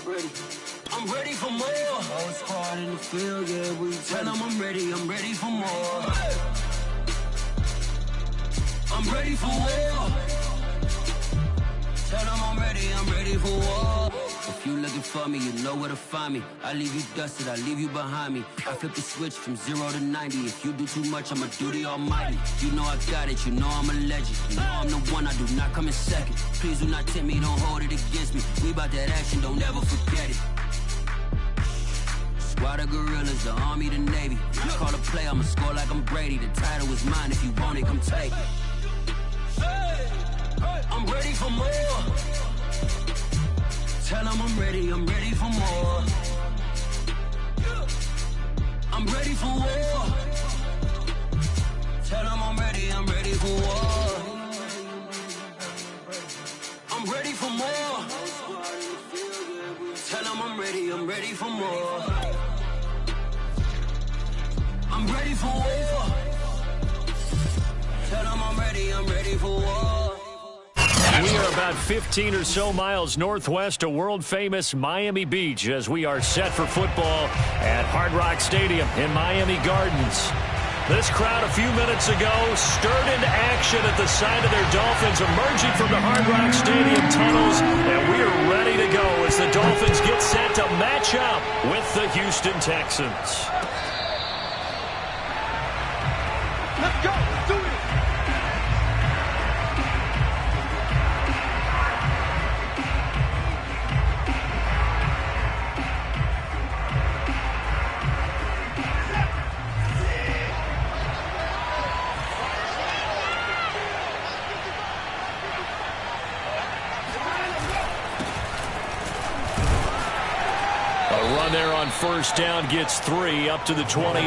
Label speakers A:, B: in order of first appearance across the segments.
A: I'm ready for more. Whole squad in the field, yeah, we tell them I'm ready for more. I'm ready for war. Tell them I'm ready for war. If you looking for me, you know where to find me. I leave you dusted, I leave you behind me. I flip the switch from 0 to 90. If you do too much, I'ma do the almighty. You know I got it, you know I'm a legend. You know I'm the one, I do not come in second. Please do not tempt me, don't hold it against me. We about that action, don't ever forget it. Squad of gorillas, the army, the navy. Call a play, I'ma score like I'm Brady. The title is mine, if you want it, come take it. I'm ready for more. Tell them I'm ready for more. I'm ready for war. Tell them I'm ready for war. I'm ready for more. Tell them I'm ready for more. I'm ready for war. Tell them I'm ready for war.
B: We are about 15 or so miles northwest of world-famous Miami Beach as we are set for football at Hard Rock Stadium in Miami Gardens. This crowd a few minutes ago stirred into action at the sight of their Dolphins emerging from the Hard Rock Stadium tunnels, and we are ready to go as the Dolphins get set to match up with the Houston Texans.
C: Let's go. Let's do it.
B: There on first down gets 3 up to the 28.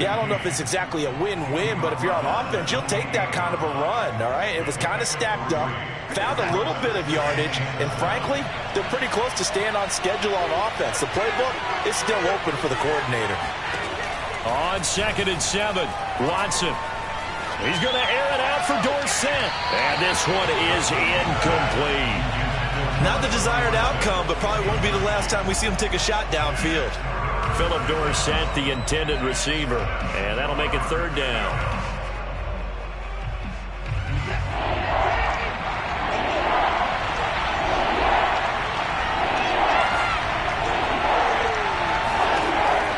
D: Yeah, I don't know if it's exactly a win-win, but if you're on offense, you'll take that kind of a run, all right? It was kind of stacked up, found a little bit of yardage, and frankly, they're pretty close to staying on schedule on offense. The playbook is still open for the coordinator.
B: On 2nd and 7, Watson. He's going to air it out for Dorsett, and this one is incomplete.
E: Not the desired outcome, but probably won't be the last time we see him take a shot downfield.
B: Philip Dorsett, the intended receiver, and that'll make it 3rd down.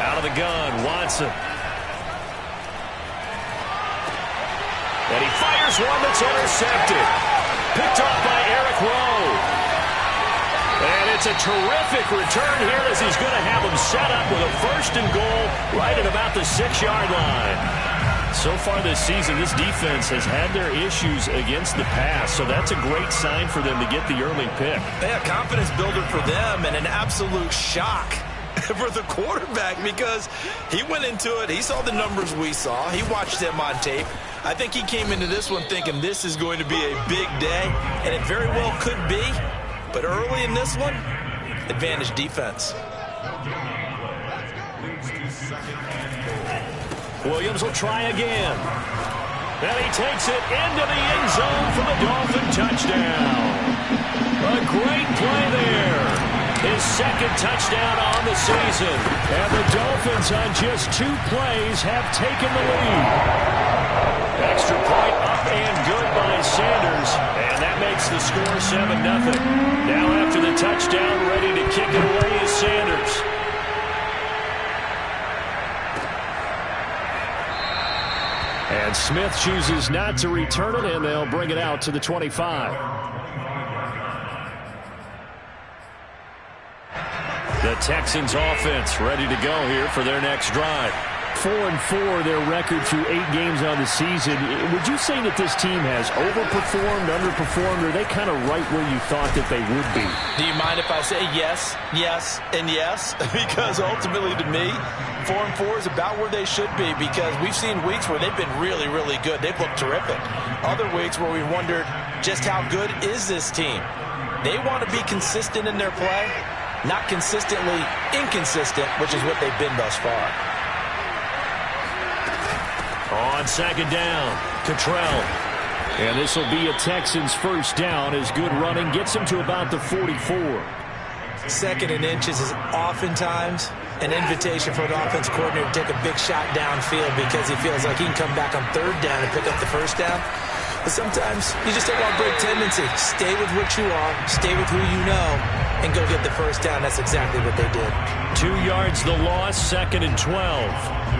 B: Out of the gun, Watson. And he fires one that's intercepted. Picked off by Eric Rowe. And it's a terrific return here as he's going to have him set up with a 1st and goal right at about the 6-yard line. So far this season, this defense has had their issues against the pass, so that's a great sign for them to get the early pick.
E: Yeah, confidence builder for them and an absolute shock for the quarterback because he went into it. He saw the numbers we saw. He watched them on tape. I think he came into this one thinking this is going to be a big day, and it very well could be. But early in this one, advantage defense.
B: Williams will try again. And he takes it into the end zone for the Dolphin touchdown. A great play there. His 2nd touchdown on the season. And the Dolphins on just 2 plays have taken the lead. Extra point up and good by Sanders. And that makes the score 7-0. Now after the touchdown, ready to kick it away is Sanders. And Smith chooses not to return it, and they'll bring it out to the 25. The Texans offense ready to go here for their next drive. 4-4 their record through 8 games on the season. Would you say that this team has overperformed, underperformed, or are they kind of right where you thought that they would be?
E: Do you mind if I say yes, yes, and yes? Because ultimately to me, 4-4 is about where they should be because we've seen weeks where they've been really, really good. They've looked terrific. Other weeks where we wondered just how good is this team. They want to be consistent in their play, not consistently inconsistent, which is what they've been thus far.
B: On 2nd down, Cottrell. And this will be a Texans 1st down as good running gets him to about the 44.
E: Second and inches is oftentimes an invitation for an offense coordinator to take a big shot downfield because he feels like he can come back on third down and pick up the first down. But sometimes you just don't want to break tendency. Stay with what you are, stay with who you know, and go get the first down. That's exactly what they did.
B: 2 yards the loss, 2nd and 12.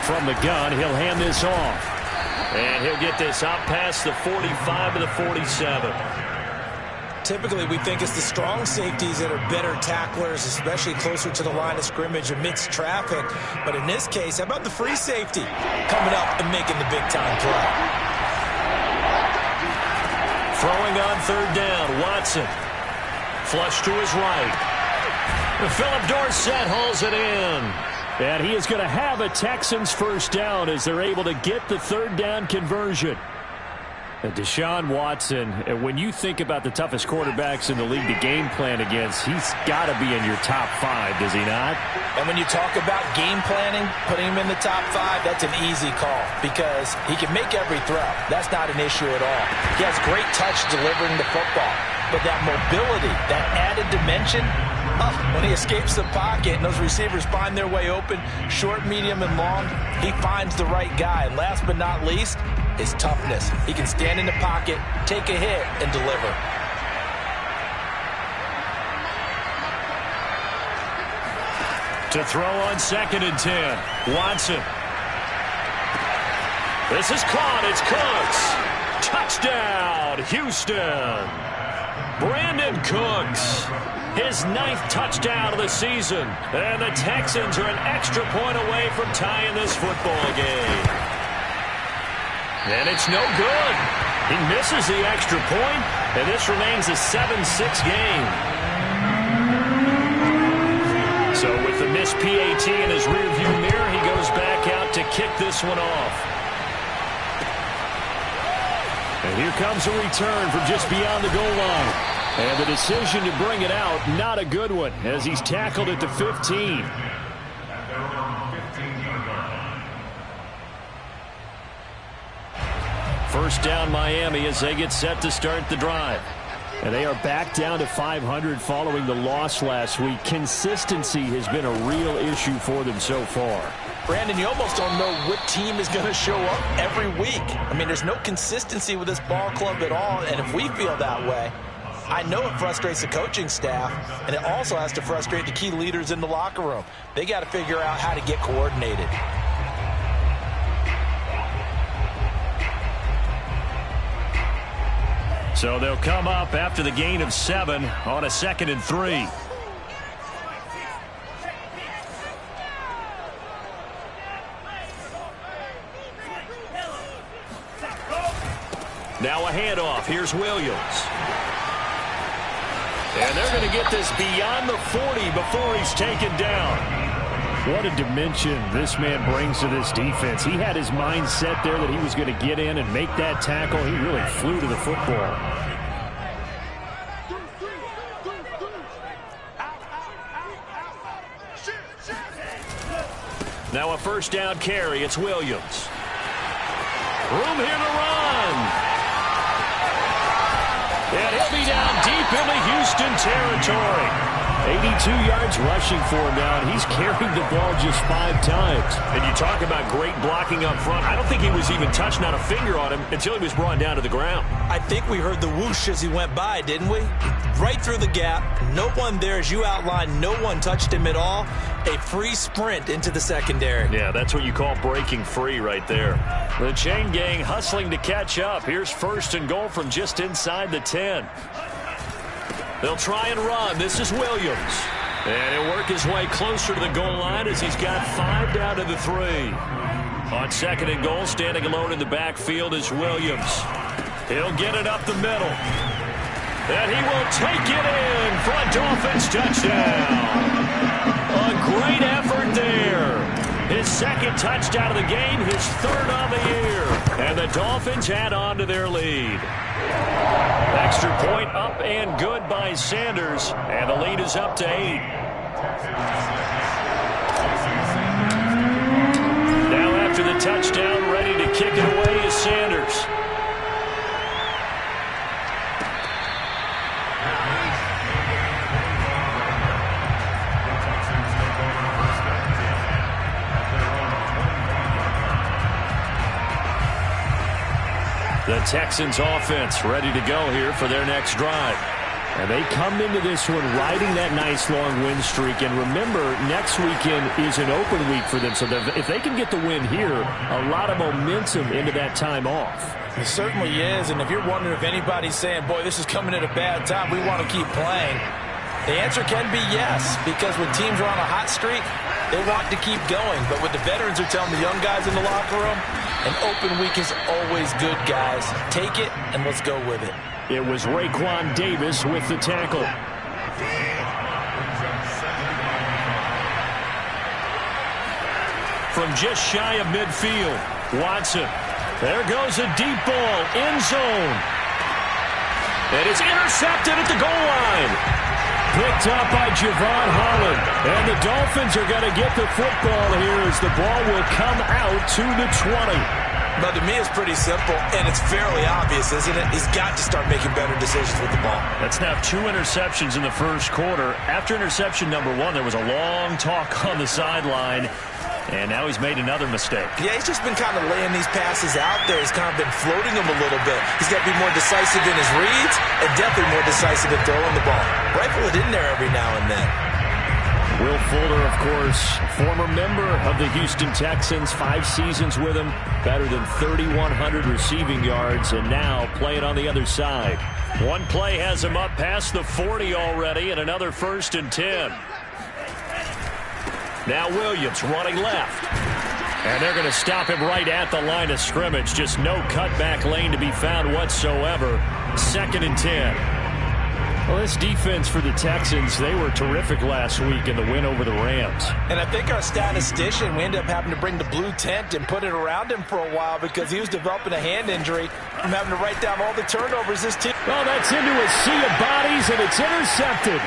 B: From the gun, he'll hand this off. And he'll get this out past the 45 to the 47.
E: Typically, we think it's the strong safeties that are better tacklers, especially closer to the line of scrimmage amidst traffic. But in this case, how about the free safety coming up and making the big-time play?
B: Throwing on third down, Watson. Flush to his right. Philip Dorsett hauls it in. And he is going to have a Texans first down as they're able to get the third down conversion. And Deshaun Watson, when you think about the toughest quarterbacks in the league to game plan against, he's got to be in your top 5, does he not?
E: And when you talk about game planning, putting him in the top 5, that's an easy call because he can make every throw. That's not an issue at all. He has great touch delivering the football. But that mobility, that added dimension, when he escapes the pocket and those receivers find their way open, short, medium, and long, he finds the right guy. And last but not least, his toughness. He can stand in the pocket, take a hit, and deliver.
B: To throw on 2nd and 10, Watson. This is caught. It's Cooks. Touchdown, Houston. Brandon Cooks, his 9th touchdown of the season. And the Texans are an extra point away from tying this football game. And it's no good. He misses the extra point, and this remains a 7-6 game. So with the missed PAT in his rearview mirror, he goes back out to kick this one off. And here comes a return from just beyond the goal line. And the decision to bring it out, not a good one, as he's tackled at the 15. First down Miami as they get set to start the drive. And they are back down to 500 following the loss last week. Consistency has been a real issue for them so far.
E: Brandon, you almost don't know what team is going to show up every week. I mean, there's no consistency with this ball club at all, and if we feel that way, I know it frustrates the coaching staff, and it also has to frustrate the key leaders in the locker room. They got to figure out how to get coordinated.
B: So they'll come up after the gain of 7 on a 2nd and 3. Now a handoff. Here's Williams. And they're going to get this beyond the 40 before he's taken down. What a dimension this man brings to this defense. He had his mind set there that he was going to get in and make that tackle. He really flew to the football. Now a first down carry. It's Williams. Room here to run. And he'll be down deep into Houston territory. 82 yards rushing for him now, and he's carried the ball just 5 times. And you talk about great blocking up front. I don't think he was even touched, not a finger on him, until he was brought down to the ground.
E: I think we heard the whoosh as he went by, didn't we? Right through the gap. No one there, as you outlined. No one touched him at all. A free sprint into the secondary.
B: Yeah, that's what you call breaking free right there. The chain gang hustling to catch up. Here's 1st and goal from just inside the 10. They'll try and run. This is Williams. And he'll work his way closer to the goal line as he's got 5 down to the 3. On 2nd and goal, standing alone in the backfield is Williams. He'll get it up the middle. And he will take it in for a Dolphins touchdown. A great effort there. His second touchdown of the game, his third on the year. And the Dolphins add on to their lead. Extra point up and good by Sanders, and the lead is up to 8. Now after the touchdown, ready to kick it away is Sanders. The Texans offense ready to go here for their next drive. And they come into this one riding that nice long win streak. And remember, next weekend is an open week for them. So if they can get the win here, a lot of momentum into that time off.
D: It certainly is. And if you're wondering if anybody's saying, boy, this is coming at a bad time, we want to keep playing, the answer can be yes. Because when teams are on a hot streak, they want to keep going. But what the veterans are telling the young guys in the locker room, an open week is always good, guys. Take it, and let's go with it.
B: It was Raekwon Davis with the tackle. From just shy of midfield, Watson. There goes a deep ball, end zone. It is intercepted at the goal line. Picked up by Javon Holland. And the Dolphins are going to get the football here as the ball will come out to the 20.
D: But to me, it's pretty simple, and it's fairly obvious, isn't it? He's got to start making better decisions with the ball.
B: That's now 2 interceptions in the first quarter. After interception number 1, there was a long talk on the sideline. And now he's made another mistake.
D: Yeah, he's just been kind of laying these passes out there. He's kind of been floating them a little bit. He's got to be more decisive in his reads and definitely more decisive in throwing the ball. Rifle it in there every now and then.
B: Will Fuller, of course, former member of the Houston Texans, 5 seasons with him, better than 3,100 receiving yards, and now playing on the other side. One play has him up past the 40 already, and another 1st and 10. Now Williams running left. And they're going to stop him right at the line of scrimmage. Just no cutback lane to be found whatsoever. 2nd and 10. Well, this defense for the Texans, they were terrific last week in the win over the Rams.
D: And I think our statistician, we ended up having to bring the blue tent and put it around him for a while because he was developing a hand injury from having to write down all the turnovers this team.
B: Well, that's into a sea of bodies, and it's intercepted.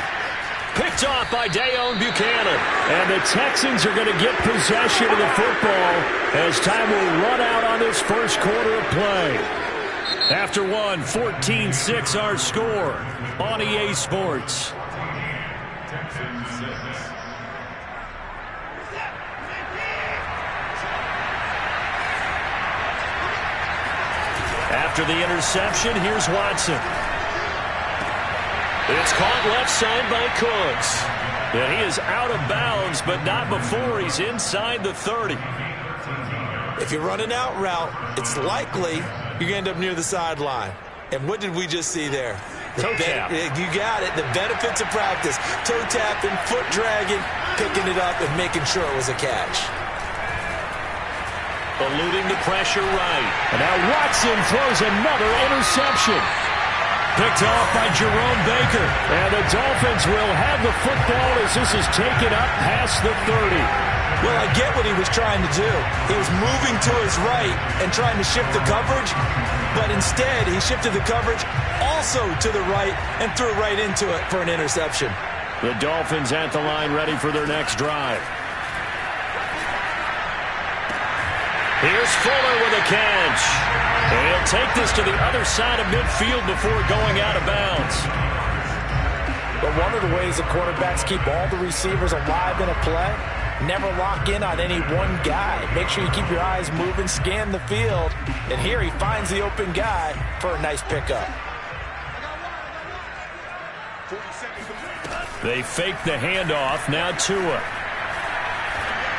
B: Picked off by Dayon Buchanan. And the Texans are going to get possession of the football as time will run out on this first quarter of play. After one, 14-6 our score on EA Sports. After the interception, here's Watson. It's caught left side by Cooks. And he is out of bounds, but not before he's inside the 30.
D: If you're running out route, it's likely you're going to end up near the sideline. And what did we just see there?
B: Toe tap.
D: You got it. The benefits of practice. Toe tapping, foot dragging, picking it up, and making sure it was a catch.
B: Eluding the pressure right. And now Watson throws another interception. Picked off by Jerome Baker. And the Dolphins will have the football as this is taken up past the 30.
D: Well, I get what he was trying to do. He was moving to his right and trying to shift the coverage, but instead he shifted the coverage also to the right and threw right into it for an interception.
B: The Dolphins at the line ready for their next drive. Here's Fuller with a catch. And he'll take this to the other side of midfield before going out of bounds.
D: But one of the ways that quarterbacks keep all the receivers alive in a play, never lock in on any one guy. Make sure you keep your eyes moving, scan the field. And here he finds the open guy for a nice pickup.
B: They fake the handoff. Now Tua.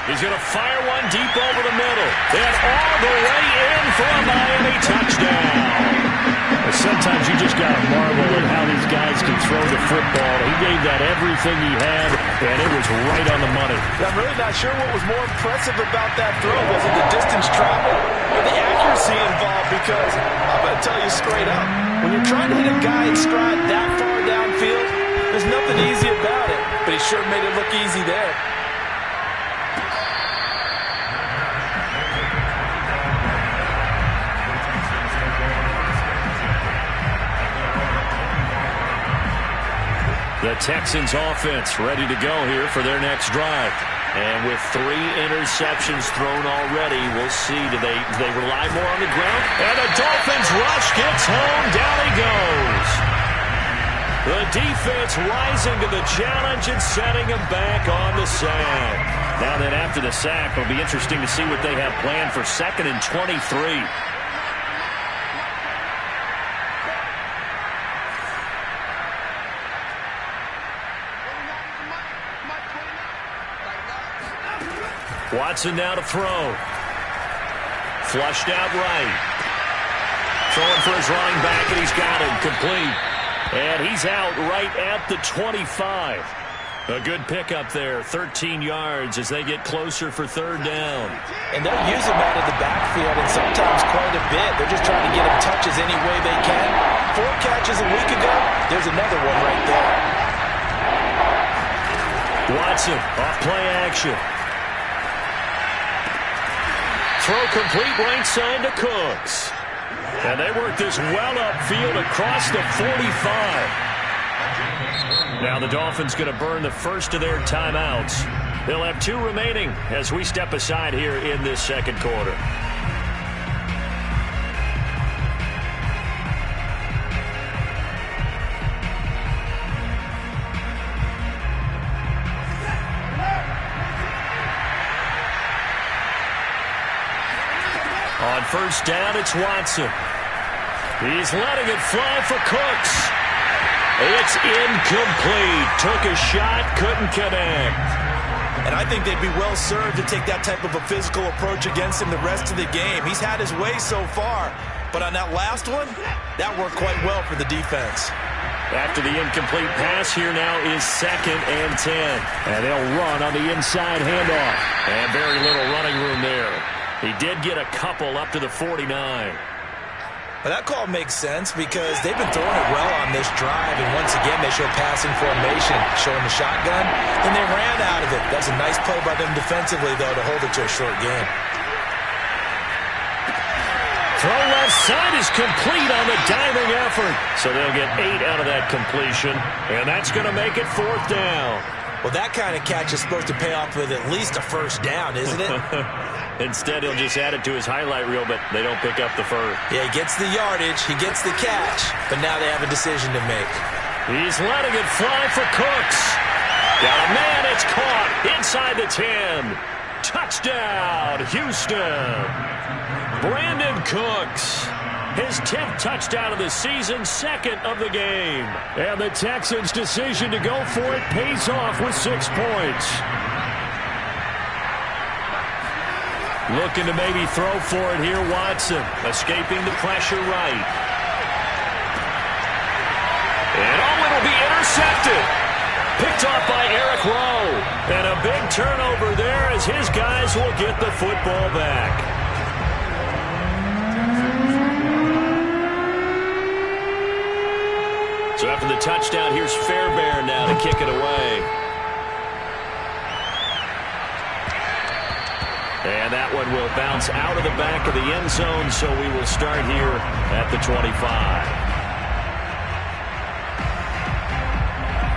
B: He's going to fire one deep over the middle. And all the way in for a Miami touchdown. Sometimes you just got to marvel at how these guys can throw the football. He gave that everything he had, and it was right on the money.
D: I'm really not sure what was more impressive about that throw. Was it the distance traveled or the accuracy involved? Because I'm going to tell you straight up, when you're trying to hit a guy in stride that far downfield, there's nothing easy about it. But he sure made it look easy there.
B: The Texans offense ready to go here for their next drive. And with 3 interceptions thrown already, we'll see. Do they rely more on the ground? And the Dolphins rush gets home. Down he goes. The defense rising to the challenge and setting him back on the sack. Now then, after the sack, it'll be interesting to see what they have planned for 2nd and 23. Watson now to throw. Flushed out right. Throwing for his running back, and he's got him complete. And he's out right at the 25. A good pickup there, 13 yards as they get closer for 3rd down.
E: And they'll use him out of the backfield, and sometimes quite a bit. They're just trying to get him touches any way they can. 4 catches a week ago. There's another one right there.
B: Watson off play action. Throw complete right side to Cooks. And they work this well upfield across the 45. Now the Dolphins going to burn the first of their timeouts. They'll have 2 remaining as we step aside here in this 2nd quarter. On 1st down, it's Watson. He's letting it fly for Cooks. It's incomplete. Took a shot, couldn't connect.
D: And I think they'd be well served to take that type of a physical approach against him the rest of the game. He's had his way so far, but on that last one, that worked quite well for the defense.
B: After the incomplete pass, here now is 2nd and 10. And they'll run on the inside handoff. And very little running room there. He did get a couple up to the 49.
D: Well, that call makes sense because they've been throwing it well on this drive, and once again they show passing formation, showing the shotgun, and they ran out of it. That's a nice play by them defensively, though, to hold it to a short game.
B: Throw left side is complete on the diving effort. So they'll get 8 out of that completion, and that's going to make it 4th down.
D: Well, that kind of catch is supposed to pay off with at least a 1st down, isn't it?
B: Instead, he'll just add it to his highlight reel, but they don't pick up the first.
D: Yeah, he gets the yardage, he gets the catch, but now they have a decision to make.
B: He's letting it fly for Cooks. Got a man, it's caught inside the 10. Touchdown, Houston. Brandon Cooks. His 10th touchdown of the season, 2nd of the game. And the Texans' decision to go for it pays off with 6 points. Looking to maybe throw for it here, Watson. Escaping the pressure right. And it'll be intercepted. Picked off by Eric Rowe. And a big turnover there as his guys will get the football back. So after the touchdown, here's Fairbairn now to kick it away. And that one will bounce out of the back of the end zone, so we will start here at the 25.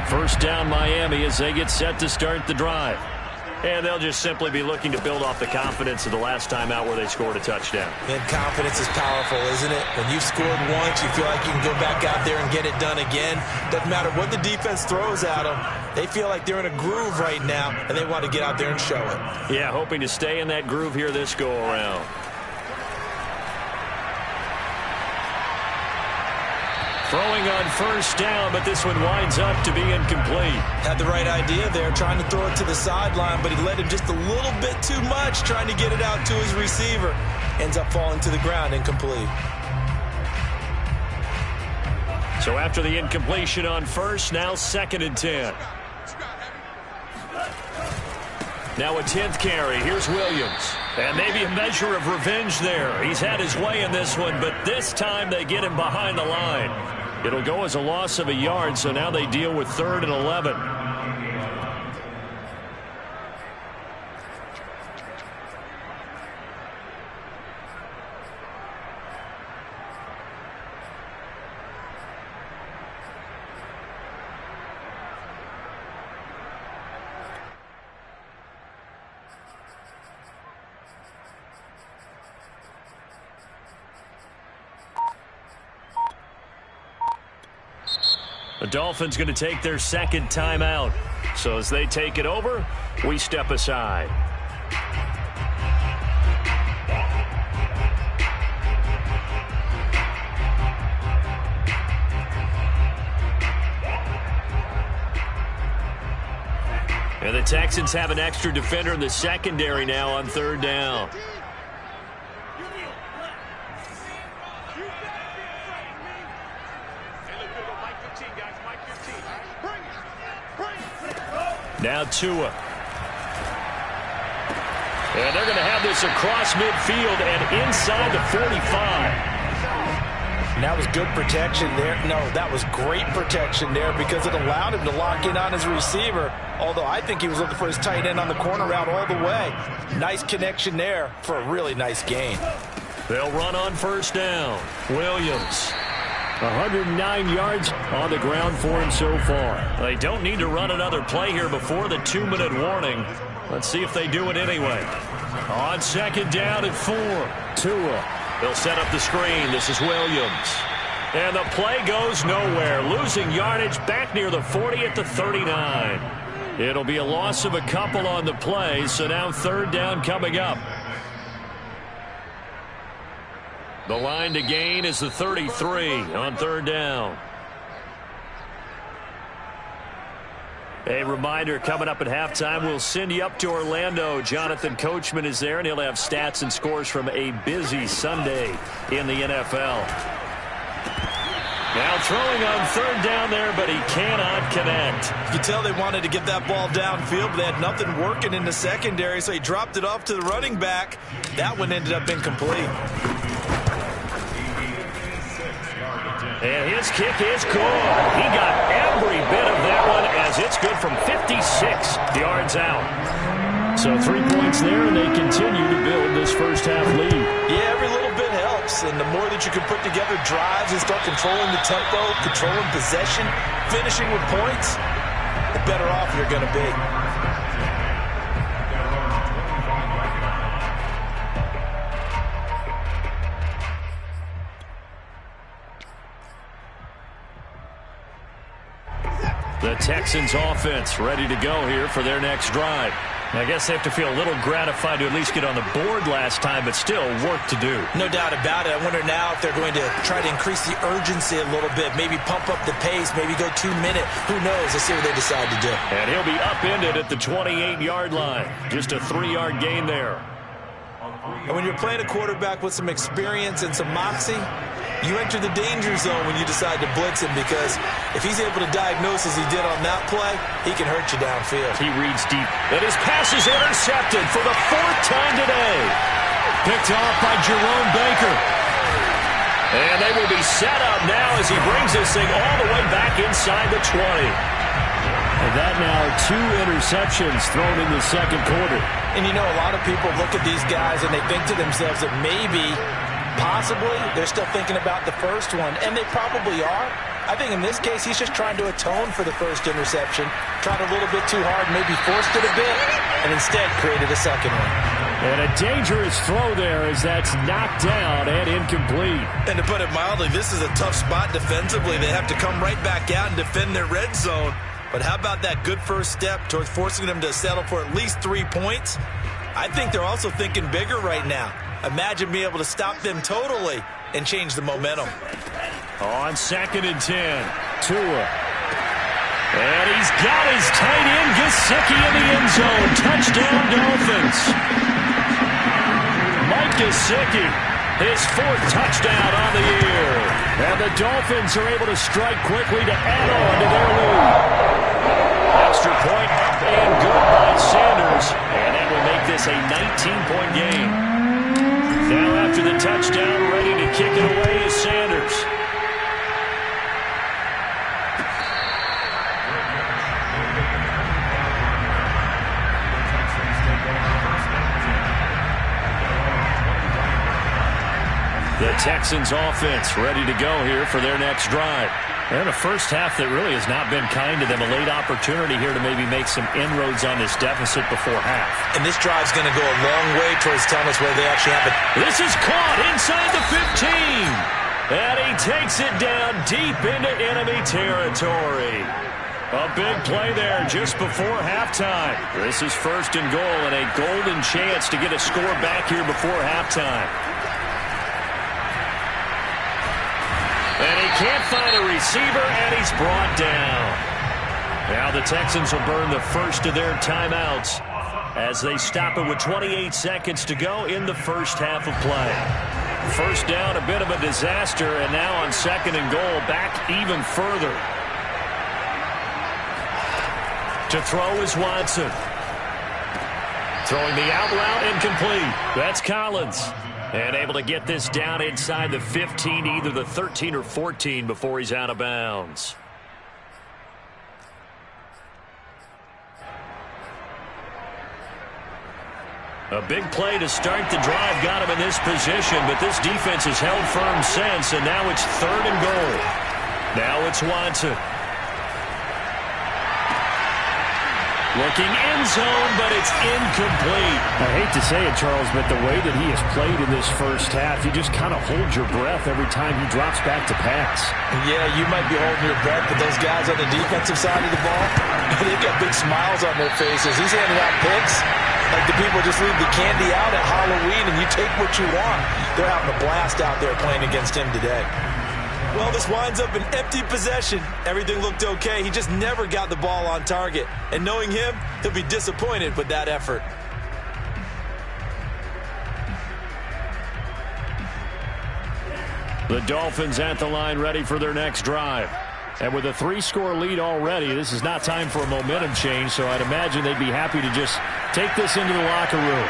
B: 1st down, Miami, as they get set to start the drive. And they'll just simply be looking to build off the confidence of the last time out where they scored a touchdown.
D: And confidence is powerful, isn't it? When you've scored once, you feel like you can go back out there and get it done again. Doesn't matter what the defense throws at them. They feel like they're in a groove right now, and they want to get out there and show it.
B: Yeah, hoping to stay in that groove here this go-around. Throwing on 1st down, but this one winds up to be incomplete.
D: Had the right idea there, trying to throw it to the sideline, but he led him just a little bit too much, trying to get it out to his receiver. Ends up falling to the ground, incomplete.
B: So after the incompletion on 1st, now 2nd and 10. Now a 10th carry. Here's Williams. And maybe a measure of revenge there. He's had his way in this one, but this time they get him behind the line. It'll go as a loss of a yard, so now they deal with 3rd and 11. The Dolphins going to take their second timeout. So as they take it over, we step aside. And the Texans have an extra defender in the secondary now on third down. Now Tua. And they're going to have this across midfield and inside the 45.
D: And that was good protection there. No, that was great protection there because it allowed him to lock in on his receiver. Although I think he was looking for his tight end on the corner route all the way. Nice connection there for a really nice gain.
B: They'll run on first down. Williams. 109 yards on the ground for him so far. They don't need to run another play here before the 2-minute warning. Let's see if they do it anyway. On second down and 4. Tua. They'll set up the screen. This is Williams. And the play goes nowhere. Losing yardage back near the 40 at the 39. It'll be a loss of a couple on the play, so now third down coming up. The line to gain is the 33 on third down. A reminder, coming up at halftime, we'll send you up to Orlando. Jonathan Coachman is there, and he'll have stats and scores from a busy Sunday in the NFL. Now throwing on third down there, but he cannot connect.
E: You can tell they wanted to get that ball downfield, but they had nothing working in the secondary, so he dropped it off to the running back. That one ended up incomplete.
B: And his kick is good. He got every bit of that one as it's good from 56 yards out. So 3 points there, and they continue to build this first half lead.
E: Yeah, every little bit helps, and the more that you can put together drives and start controlling the tempo, controlling possession, finishing with points, the better off you're going to be.
B: The Texans offense ready to go here for their next drive. I guess they have to feel a little gratified to at least get on the board last time, but still work to do.
E: No doubt about it. I wonder now if they're going to try to increase the urgency a little bit, maybe pump up the pace, maybe go 2 minute. Who knows? Let's see what they decide to do.
B: And he'll be upended at the 28-yard line. Just a 3-yard gain there.
E: And when you're playing a quarterback with some experience and some moxie, you enter the danger zone when you decide to blitz him, because if he's able to diagnose as he did on that play, he can hurt you downfield.
B: He reads deep. And his pass is intercepted for the 4th time today. Picked off by Jerome Baker. And they will be set up now as he brings this thing all the way back inside the 20. And that now 2 interceptions thrown in the second quarter.
E: And you know, a lot of people look at these guys and they think to themselves that maybe, possibly, they're still thinking about the first one, and they probably are. I think in this case, he's just trying to atone for the first interception, tried a little bit too hard, maybe forced it a bit, and instead created a second one.
B: And a dangerous throw there as that's knocked down and incomplete.
E: And to put it mildly, this is a tough spot defensively. They have to come right back out and defend their red zone. But how about that good first step towards forcing them to settle for at least 3 points? I think they're also thinking bigger right now. Imagine being able to stop them totally and change the momentum.
B: On 2nd and 10, Tua. And he's got his tight end, Gesicki, in the end zone. Touchdown, Dolphins. Mike Gesicki, his 4th touchdown on the year. And the Dolphins are able to strike quickly to add on to their lead. Extra point up and good by Sanders. And that will make this a 19-point game. Now after the touchdown, ready to kick it away is Sanders. The Texans offense ready to go here for their next drive. And a first half that really has not been kind to them. A late opportunity here to maybe make some inroads on this deficit before half.
E: And this drive's going to go a long way towards telling us whether they actually have it.
B: This is caught inside the 15. And he takes it down deep into enemy territory. A big play there just before halftime. This is 1st and goal and a golden chance to get a score back here before halftime. And he can't find a receiver, and he's brought down. Now the Texans will burn the first of their timeouts as they stop it with 28 seconds to go in the first half of play. First down, a bit of a disaster, and now on 2nd and goal, back even further. To throw is Watson. Throwing the out route, incomplete. That's Collins. And able to get this down inside the 15, either the 13 or 14 before he's out of bounds. A big play to start the drive got him in this position, but this defense has held firm since, and now it's 3rd and goal. Now it's Watson. Looking end zone, but it's incomplete.
F: I hate to say it, Charles, but the way that he has played in this first half, you just kind of hold your breath every time he drops back to pass.
E: Yeah, you might be holding your breath, but those guys on the defensive side of the ball, they've got big smiles on their faces. He's handing out picks like the people just leave the candy out at Halloween and you take what you want. They're having a blast out there playing against him today. Well, this winds up an empty possession. Everything looked okay. He just never got the ball on target. And knowing him, he'll be disappointed with that effort.
B: The Dolphins at the line ready for their next drive. And with a 3-score lead already, this is not time for a momentum change, so I'd imagine they'd be happy to just take this into the locker room.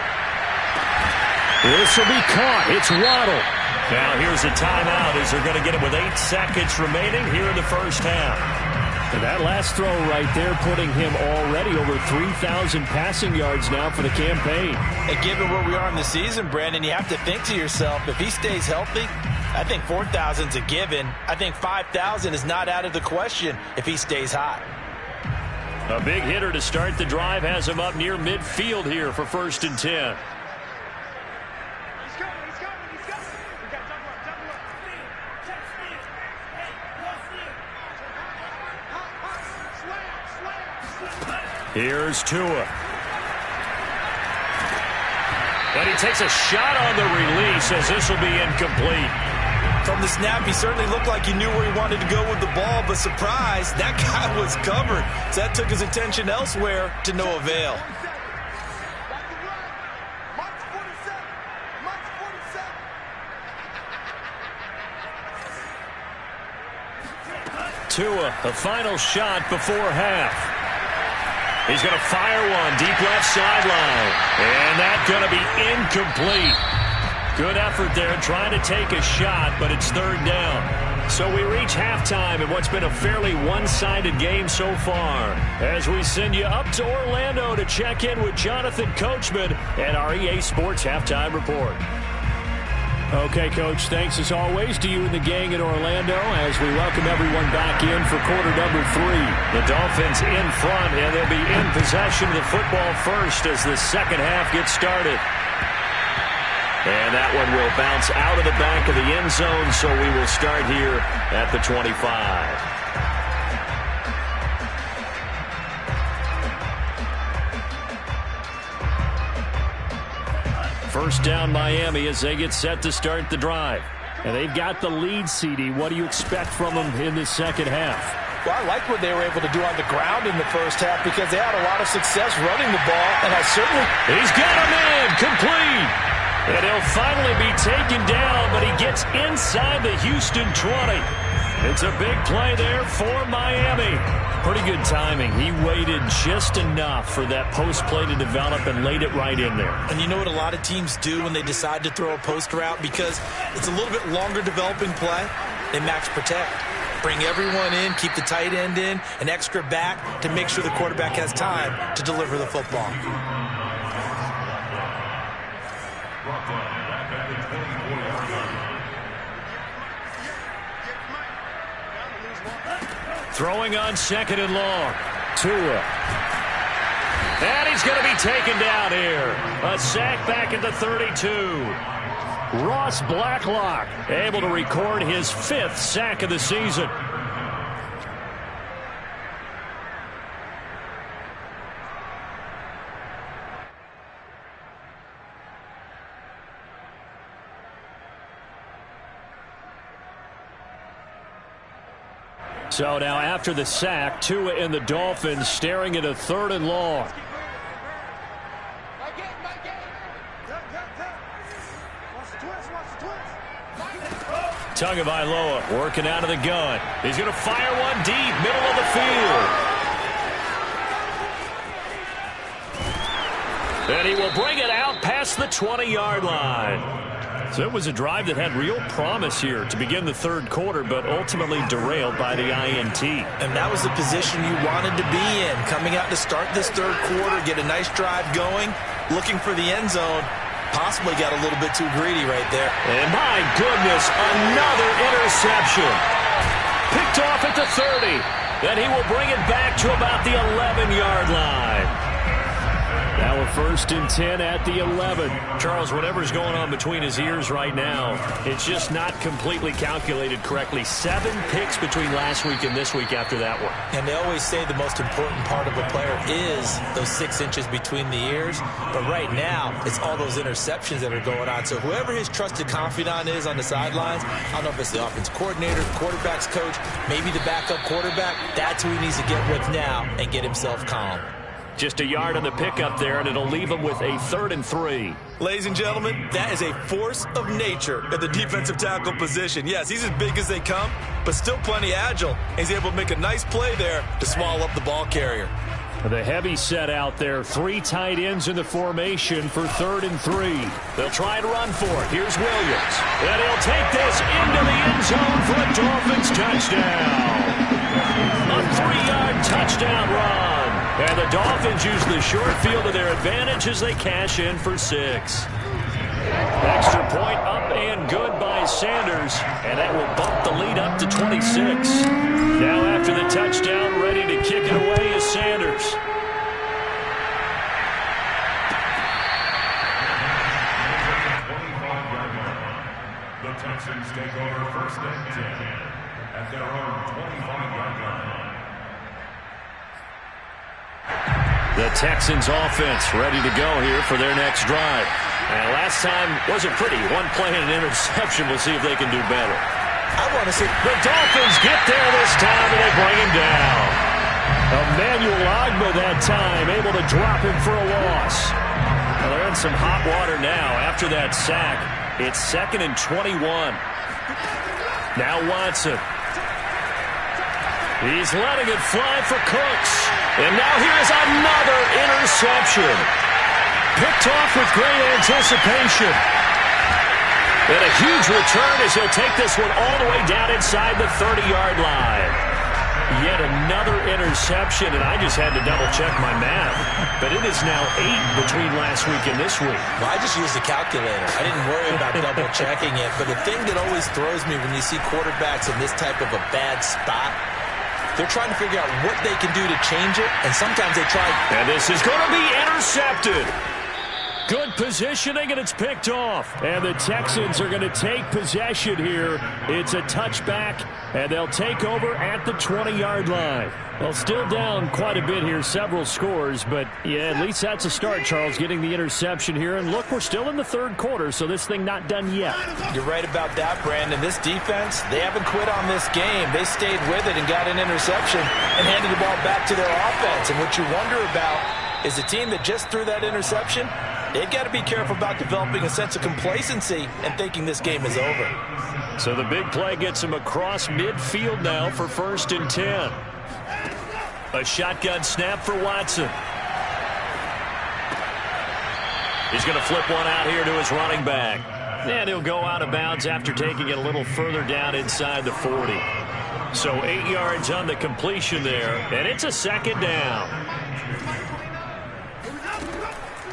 B: This will be caught. It's Waddle. Now here's a timeout as they're going to get it with 8 seconds remaining here in the first half. And that last throw right there putting him already over 3,000 passing yards now for the campaign.
E: And given where we are in the season, Brandon, you have to think to yourself, if he stays healthy, I think 4,000's a given. I think 5,000 is not out of the question if he stays hot.
B: A big hitter to start the drive has him up near midfield here for 1st and 10. Here's Tua. And he takes a shot on the release as this will be incomplete.
E: From the snap, he certainly looked like he knew where he wanted to go with the ball, but surprise, that guy was covered. So that took his attention elsewhere to no avail.
B: Tua, the final shot before half. He's going to fire one deep left sideline. And that's going to be incomplete. Good effort there trying to take a shot, but it's 3rd down. So we reach halftime in what's been a fairly one-sided game so far. As we send you up to Orlando to check in with Jonathan Coachman and our EA Sports Halftime Report.
F: Okay, Coach, thanks as always to you and the gang in Orlando as we welcome everyone back in for quarter number 3.
B: The Dolphins in front, and they'll be in possession of the football first as the second half gets started. And that one will bounce out of the back of the end zone, so we will start here at the 25. First down Miami as they get set to start the drive.
F: And they've got the lead, CD. What do you expect from them in the second half?
E: Well, I like what they were able to do on the ground in the first half because they had a lot of success running the ball, and I certainly...
B: He's got him in, complete! And he'll finally be taken down, but he gets inside the Houston 20. It's a big play there for Miami. Pretty good timing. He waited just enough for that post play to develop and laid it right in there.
E: And you know what a lot of teams do when they decide to throw a post route? Because it's a little bit longer developing play, they max protect. Bring everyone in, keep the tight end in, an extra back to make sure the quarterback has time to deliver the football.
B: Throwing on 2nd and long. Tua. And he's going to be taken down here. A sack back at the 32.
F: Ross Blacklock able to record his 5th sack of the season. So now after the sack, Tua and the Dolphins staring at a 3rd and long. Tagovailoa working out of the gun. He's going to fire one deep, middle of the field. And he will bring it out past the 20-yard line. So it was a drive that had real promise here to begin the 3rd quarter, but ultimately derailed by the INT.
E: And that was the position you wanted to be in. Coming out to start this 3rd quarter, get a nice drive going, looking for the end zone. Possibly got a little bit too greedy right there.
F: And my goodness, another interception. Picked off at the 30. Then he will bring it back to about the 11-yard line. Now a 1st and 10 at the 11. Charles, whatever's going on between his ears right now, it's just not completely calculated correctly. 7 picks between last week and this week after that one.
E: And they always say the most important part of a player is those 6 inches between the ears. But right now, it's all those interceptions that are going on. So whoever his trusted confidant is on the sidelines, I don't know if it's the offense coordinator, quarterback's coach, maybe the backup quarterback, that's who he needs to get with now and get himself calm.
F: Just a yard on the pickup there, and it'll leave him with a 3rd and 3.
E: Ladies and gentlemen, that is a force of nature at the defensive tackle position. Yes, he's as big as they come, but still plenty agile. He's able to make a nice play there to swallow up the ball carrier.
F: The heavy set out there. 3 tight ends in the formation for 3rd and 3. They'll try to run for it. Here's Williams. And he'll take this into the end zone for a Dolphins touchdown. A 3-yard touchdown run. And the Dolphins use the short field to their advantage as they cash in for 6. Extra point up and good by Sanders. And that will bump the lead up to 26. Now after the touchdown, ready to kick it away is Sanders.
G: The Texans take over 1st and 10 at their own 25-yard line.
F: The Texans offense ready to go here for their next drive. And last time wasn't pretty. 1 play and an interception. We'll see if they can do better.
E: I want to see
F: the Dolphins get there this time, and they bring him down. Emmanuel Ogbah that time, able to drop him for a loss. Well, they're in some hot water now after that sack. It's 2nd and 21. Now Watson. He's letting it fly for Cooks. And now here's another interception. Picked off with great anticipation. And a huge return as he'll take this one all the way down inside the 30-yard line. Yet another interception, and I just had to double-check my math. But it is now 8 between last week and this week.
E: Well, I just used the calculator. I didn't worry about double-checking it. But the thing that always throws me when you see quarterbacks in this type of a bad spot, they're trying to figure out what they can do to change it, and sometimes they try.
F: And this is going to be intercepted. Good positioning, and it's picked off. And the Texans are going to take possession here. It's a touchback, and they'll take over at the 20-yard line. Well, still down quite a bit here, several scores, but yeah, at least that's a start, Charles, getting the interception here. And look, we're still in the 3rd quarter, so this thing not done yet.
E: You're right about that, Brandon. This defense, they haven't quit on this game. They stayed with it and got an interception and handed the ball back to their offense. And what you wonder about is the team that just threw that interception, they've got to be careful about developing a sense of complacency and thinking this game is over.
F: So the big play gets him across midfield now for 1st and 10. A shotgun snap for Watson. He's going to flip one out here to his running back. And he'll go out of bounds after taking it a little further down inside the 40. So 8 yards on the completion there, and it's a 2nd down.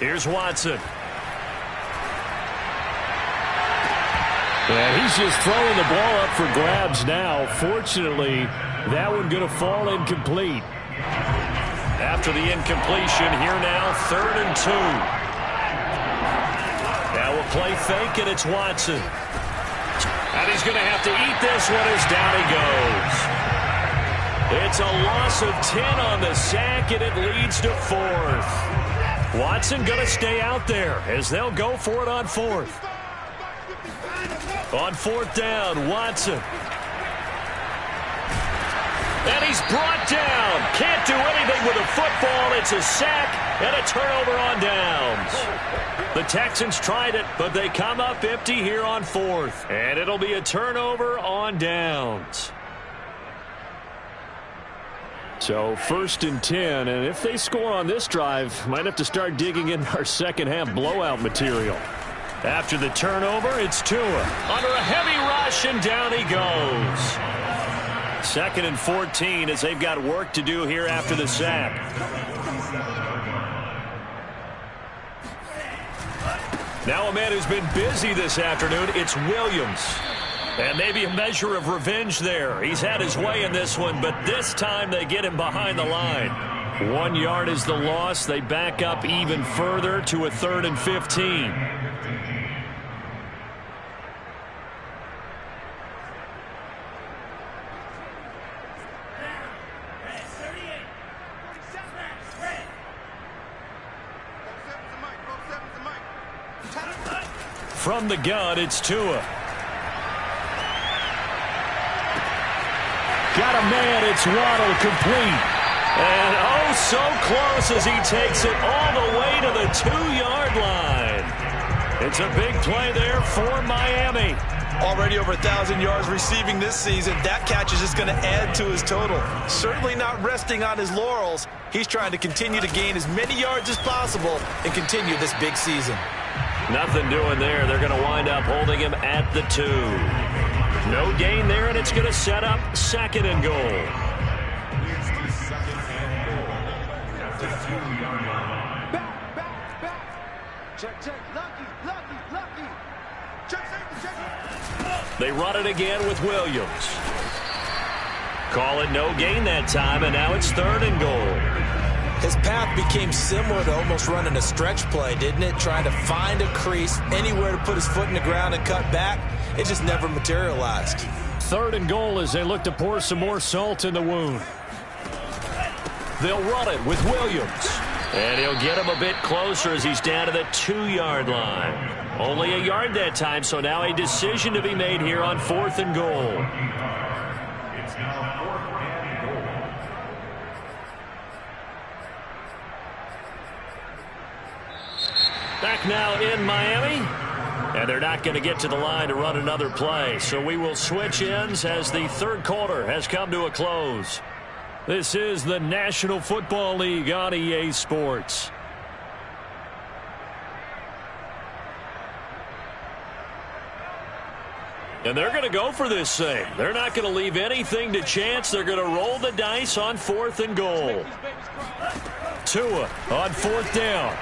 F: Here's Watson. And he's just throwing the ball up for grabs now. Fortunately, that one going to fall incomplete. After the incompletion, here now, 3rd and 2. Now we'll play fake, and it's Watson. And he's going to have to eat this one as down he goes. It's a loss of 10 on the sack, and it leads to 4th. Watson going to stay out there as they'll go for it on 4th. On 4th down, Watson. And he's brought down. Can't do anything with a football. It's a sack and a turnover on downs. The Texans tried it, but they come up empty here on 4th. And it'll be a turnover on downs. So 1st and 10, and if they score on this drive, might have to start digging in our second half blowout material. After the turnover, it's Tua. Under a heavy rush, and down he goes. 2nd and 14 as they've got work to do here after the sack. Now a man who's been busy this afternoon, it's Williams. And maybe a measure of revenge there. He's had his way in this one, but this time they get him behind the line. 1 yard is the loss. They back up even further to a 3rd and 15. From the gun, it's Tua. Got a man, it's Waddle, complete. And oh, so close as he takes it all the way to the 2-yard line. It's a big play there for Miami.
E: Already over 1,000 yards receiving this season. That catch is just going to add to his total. Certainly not resting on his laurels. He's trying to continue to gain as many yards as possible and continue this big season.
F: Nothing doing there. They're going to wind up holding him at the 2. No gain there, and it's going to set up 2nd and goal. They run it again with Williams. Call it no gain that time, and now it's 3rd and goal.
E: His path became similar to almost running a stretch play, didn't it? Trying to find a crease, anywhere to put his foot in the ground and cut back. It just never materialized.
F: 3rd and goal as they look to pour some more salt in the wound. They'll run it with Williams. And he'll get him a bit closer as he's down to the 2-yard line. Only a yard that time, so now a decision to be made here on 4th and goal.
G: It's now 4th and goal.
F: Back now in Miami. And they're not going to get to the line to run another play. So we will switch ends as the 3rd quarter has come to a close. This is the National Football League on EA Sports. And they're going to go for this thing. They're not going to leave anything to chance. They're going to roll the dice on 4th and goal. Tua on 4th down.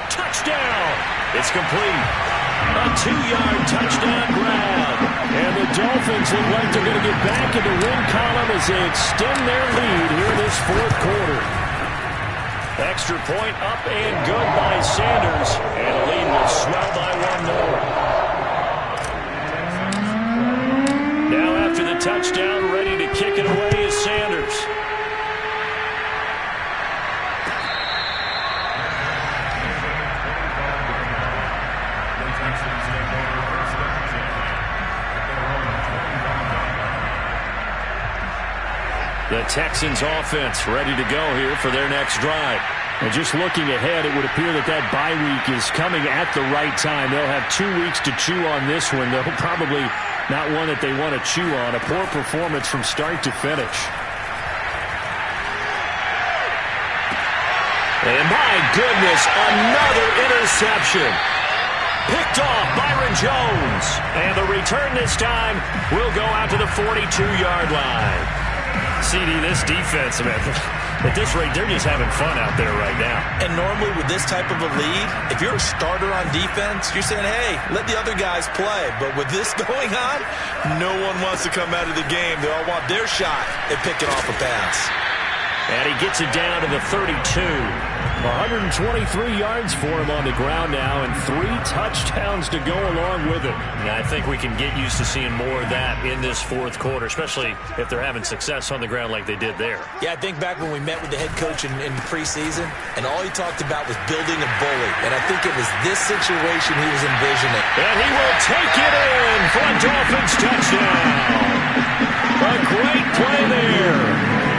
F: Touchdown! It's complete. A 2-yard touchdown grab. And the Dolphins look like they're going to get back in the win column as they extend their lead here this 4th quarter. Extra point up and good by Sanders. And the lead will swell by 1 more. Now after the touchdown, ready to kick it away is Sanders. The Texans offense ready to go here for their next drive. And just looking ahead, it would appear that that bye week is coming at the right time. They'll have 2 weeks to chew on this one, though probably not one that they want to chew on. A poor performance from start to finish. And my goodness, another interception. Picked off Byron Jones. And the return this time will go out to the 42-yard line. CD, this defense, man, at this rate, they're just having fun out there right now.
E: And normally with this type of a lead, if you're a starter on defense, you're saying, hey, let the other guys play. But with this going on, no one wants to come out of the game. They all want their shot at picking off a pass.
F: And he gets it down to the 32. 123 yards for him on the ground now, and 3 touchdowns to go along with it.
B: Yeah, I think we can get used to seeing more of that in this fourth quarter, especially if they're having success on the ground like they did there.
E: Yeah, I think back when we met with the head coach in preseason, and all he talked about was building a bully. And I think it was this situation he was envisioning.
B: And he will take it in for a Dolphins touchdown. A great play there.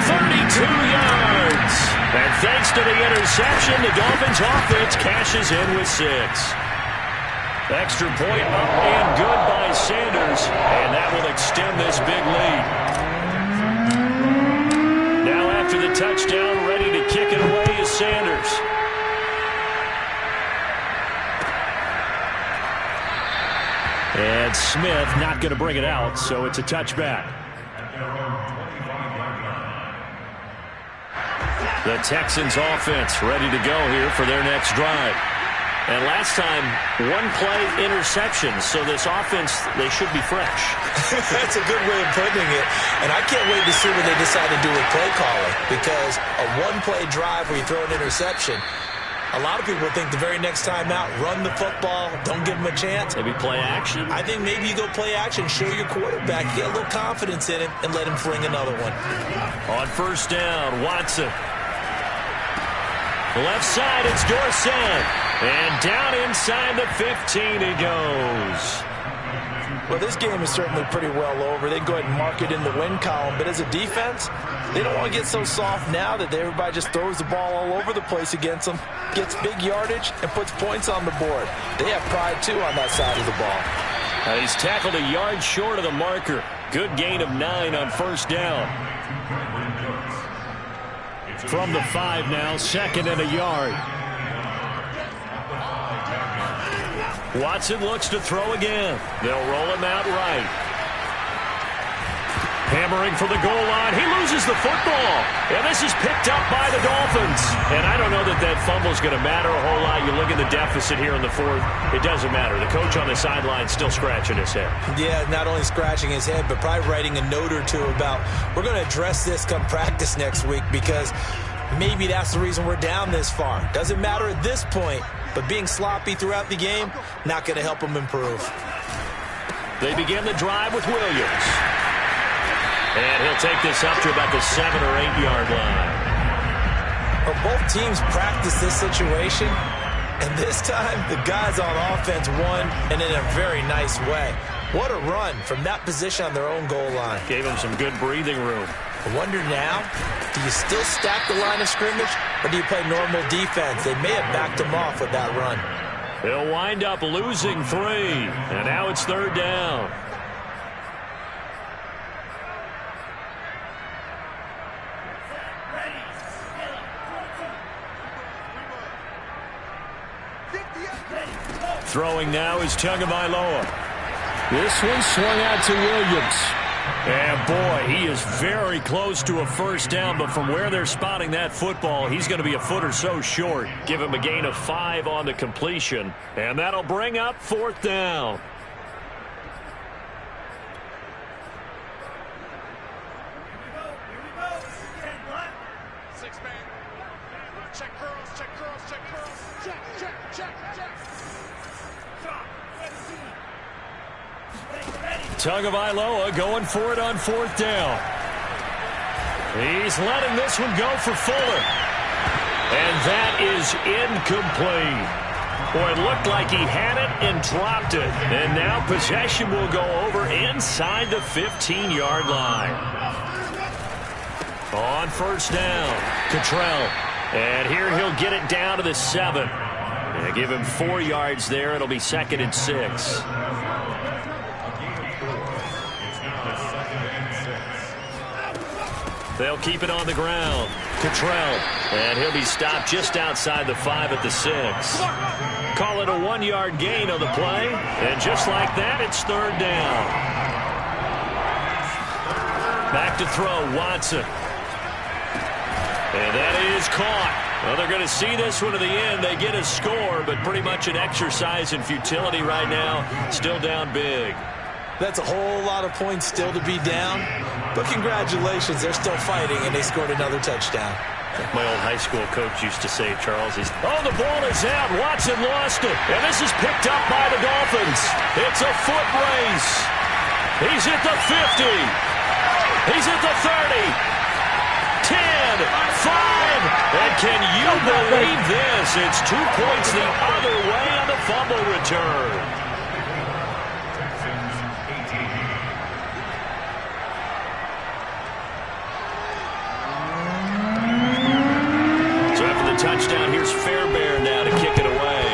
B: 32 yards. And thanks to the interception, the Dolphins offense cashes in with 6. Extra point up and good by Sanders, and that will extend this big lead. Now after the touchdown, ready to kick it away is Sanders. And Smith not going to bring it out, so it's a touchback. The Texans offense ready to go here for their next drive. And last time, 1-play interception, so this offense, they should be fresh.
E: That's a good way of putting it. And I can't wait to see what they decide to do with play calling, because a 1-play drive where you throw an interception, a lot of people think the very next time out, run the football, don't give them a chance.
B: Maybe play action?
E: I think maybe you go play action, show your quarterback, get a little confidence in him, and let him fling another one.
B: On first down, Watson. The left side, it's Dorsett. And down inside the 15 he goes.
E: Well, this game is certainly pretty well over. They can go ahead and mark it in the win column. But as a defense, they don't want to get so soft now that everybody just throws the ball all over the place against them, gets big yardage, and puts points on the board. They have pride, too, on that side of the ball.
B: He's tackled a yard short of the marker. Good gain of 9 on first down. From the 5 now, 2nd and a yard. Watson looks to throw again. They'll roll him out right. Hammering for the goal line. He loses the football. And this is picked up by the Dolphins. And I don't know that that fumble's going to matter a whole lot. You look at the deficit here in the 4th. It doesn't matter. The coach on the sideline still scratching his head.
E: Yeah, not only scratching his head, but probably writing a note or two about, we're going to address this come practice next week, because maybe that's the reason we're down this far. Doesn't matter at this point, but being sloppy throughout the game, not going to help them improve.
B: They begin the drive with Williams. And he'll take this up to about the 7 or 8 yard line.
E: Well, both teams practice this situation, and this time the guys on offense won, and in a very nice way. What a run from that position on their own goal line.
B: Gave them some good breathing room.
E: I wonder now, do you still stack the line of scrimmage, or do you play normal defense? They may have backed them off with that run.
B: They'll wind up losing 3, and now it's 3rd down. Throwing now is Tagovailoa.
F: This one swung out to Williams.
B: And boy, he is very close to a first down, but from where they're spotting that football, he's going to be a foot or so short. Give him a gain of 5 on the completion, and that'll bring up 4th down. Tagovailoa going for it on 4th down. He's letting this one go for Fuller. And that is incomplete. Boy, it looked like he had it and dropped it. And now possession will go over inside the 15-yard line. On first down, Cottrell. And here he'll get it down to the 7. And give him 4 yards there. It'll be 2nd and 6. They'll keep it on the ground. Cottrell. And he'll be stopped just outside the 5 at the 6. Call it a 1-yard gain on the play. And just like that, it's 3rd down. Back to throw, Watson. And that is caught. Well, they're going to see this one to the end. They get a score, but pretty much an exercise in futility right now. Still down big.
E: That's a whole lot of points still to be down. But congratulations, they're still fighting, and they scored another touchdown.
F: My old high school coach used to say, Charles, the ball is out. Watson lost it. And this is picked up by the Dolphins. It's a foot race. He's at the 50. He's at the 30. 10, 5. And can you believe this? It's 2 points the other way on the fumble return. So after the touchdown, here's Fairbairn now to kick it away.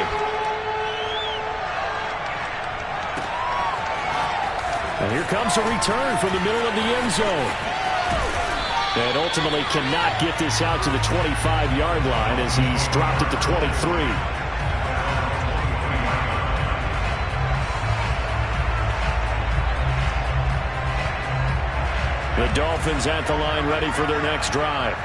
F: And here comes a return from the middle of the end zone. And ultimately cannot get this out to the 25-yard line as he's dropped at the 23. The Dolphins at the line ready for their next drive.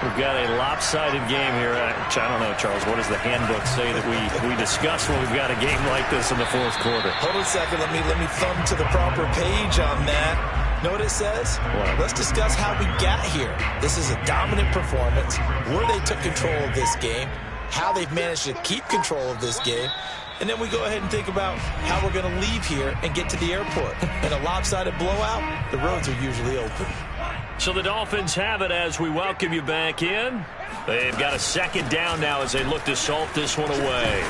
F: We've got a lopsided game here. I don't know, Charles, what does the handbook say that we discuss when we've got a game like this in the fourth quarter?
E: Hold on a second. Let me thumb to the proper page on that. Know what it says?
F: What?
E: Let's discuss how we got here. This is a dominant performance, where they took control of this game, how they've managed to keep control of this game, and then we go ahead and think about how we're going to leave here and get to the airport. In a lopsided blowout, the roads are usually open.
F: So the Dolphins have it as we welcome you back in. They've got a second down now as they look to salt this one away.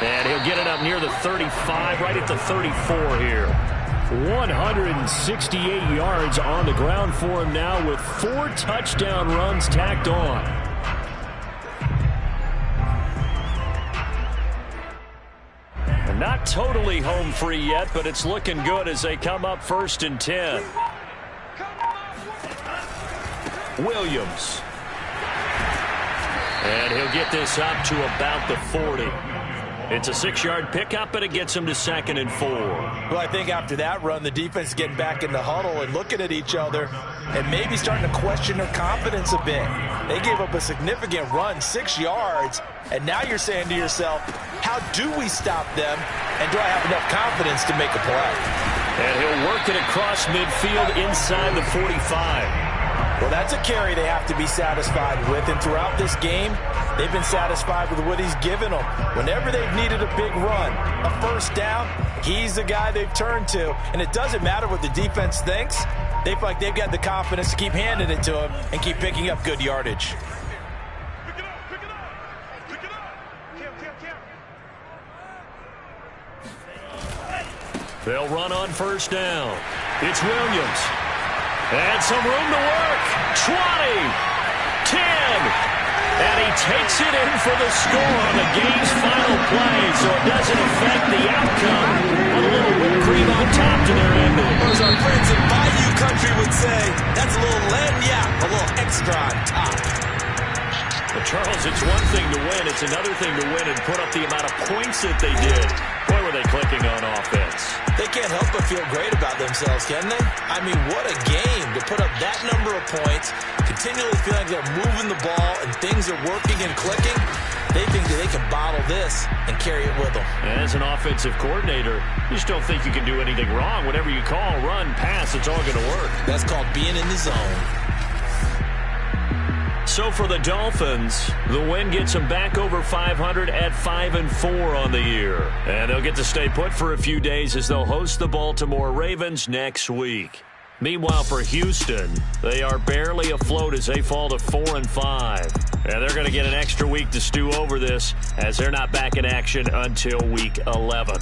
F: And he'll get it up near the 35, right at the 34 here. 168 yards on the ground for him now with 4 touchdown runs tacked on. And not totally home free yet, but it's looking good as they come up 1st and 10. Williams. And he'll get this up to about the 40. It's a 6-yard pickup, but it gets him to 2nd and 4.
D: Well, I think after that run, the defense is getting back in the huddle and looking at each other and maybe starting to question their confidence a bit. They gave up a significant run, 6 yards, and now you're saying to yourself, how do we stop them, and do I have enough confidence to make a play?
F: And he'll work it across midfield inside the 45.
D: Well, that's a carry they have to be satisfied with, and throughout this game, they've been satisfied with what he's given them. Whenever they've needed a big run, a first down, he's the guy they've turned to. And it doesn't matter what the defense thinks. They feel like they've got the confidence to keep handing it to him and keep picking up good yardage.
F: They'll run on 1st down. It's Williams. And some room to work. 20. 10. And he takes it in for the score on the game's final play, so it doesn't affect the outcome. A little whipped cream on top to their ending.
E: As our friends in Bayou Country would say, that's a little lagniappe, a little extra on top.
F: But Charles, it's one thing to win. It's another thing to win and put up the amount of points that they did. Boy, were they clicking on offense.
E: They can't help but feel great about themselves, can they? I mean, what a game to put up that number of points, continually feeling they're moving the ball and things are working and clicking. They think that they can bottle this and carry it with them.
F: As an offensive coordinator, you just don't think you can do anything wrong. Whatever you call, run, pass, it's all going to work.
E: That's called being in the zone.
F: So for the Dolphins, the win gets them back over 500 at 5-4 on the year. And they'll get to stay put for a few days as they'll host the Baltimore Ravens next week. Meanwhile, for Houston, they are barely afloat as they fall to 4-5. And they're going to get an extra week to stew over this as they're not back in action until week 11.